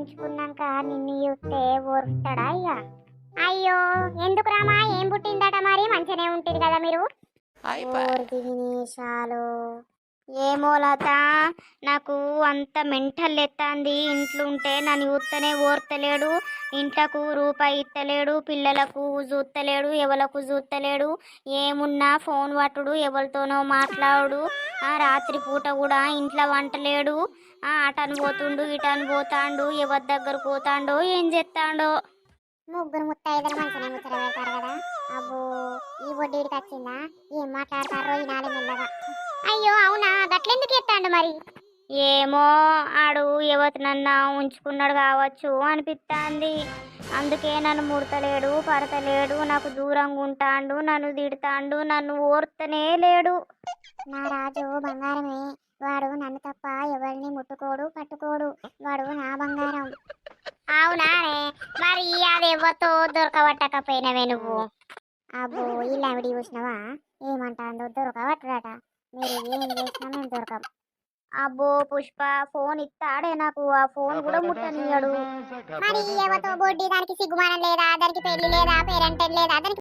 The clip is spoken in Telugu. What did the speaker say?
ఉంచుకున్నాక నిన్ను చూస్తే ఓర్పుతాడా ఇక? అయ్యో ఎందుకు రామా, ఏం పుట్టిందట మరి? మంచిగానే ఉంటుంది కదా మీరు. ఓర్ది వినేశాలు. ఏమో లత, నాకు అంత మెంటల్ ఎత్తాంది. ఇంట్లో ఉంటే నన్ను చూస్తేనే ఓర్తలేడు, ఇంట్లకు రూపాయి ఇత్తలేడు, పిల్లలకు చూస్తలేడు, ఎవలకు చూస్తలేడు. ఏమున్నా ఫోన్ పట్టుడు, ఎవరితోనో మాట్లాడు. రాత్రి పూట కూడా ఇంట్లో వంటలేడు. అటను పోతుండు, ఇటను పోతాండు, ఎవరి దగ్గర పోతాండో ఏం చేస్తాడో. ముగ్గురు ముత్తైదులు మంచిగానే ముచ్చట పెడతారు కదా. అబ్బో, ఈ బొడ్డీడికి వచ్చిందా? ఏం మాట్లాడతారో ఈనాడే మెల్లగా. అయ్యో అవునా, గట్లెందుకు ఎత్తాండు మరి? ఏమో, ఆడు ఎవరినన్నా ఉంచుకున్నాడు కావచ్చు అనిపిస్తాంది. అందుకే నన్ను ముడతలేడు, పడతలేడు, నాకు దూరంగా ఉంటాండు, నన్ను తిడతాండు, నన్ను ఓర్తనే లేడు. నా రాజు బంగారమే, వాడు నన్ను తప్ప ఎవరిని ముట్టుకోడు, పట్టుకోడు. వాడు నా బంగారం. అవునానే, మరి అది ఎవరితో దొరకబట్టకపోయినవే నువ్వు? అబ్బో, ఇలా విడి చూసినావా? ఏమంటాందో దొరకబట్టడట. మీరు ఏం చేసినా మేము దొరకం. అబ్బో పుష్ప, ఫోన్ ఇస్తాడే నాకు, ఆ ఫోన్ కూడా ముట్టనియడు. మరి ఎవరితో బొడ్డి? దానికి సిగ్గుమానం లేదా? దానికి పెళ్లి లేదా? పేరెంట్ లేదా? దానికి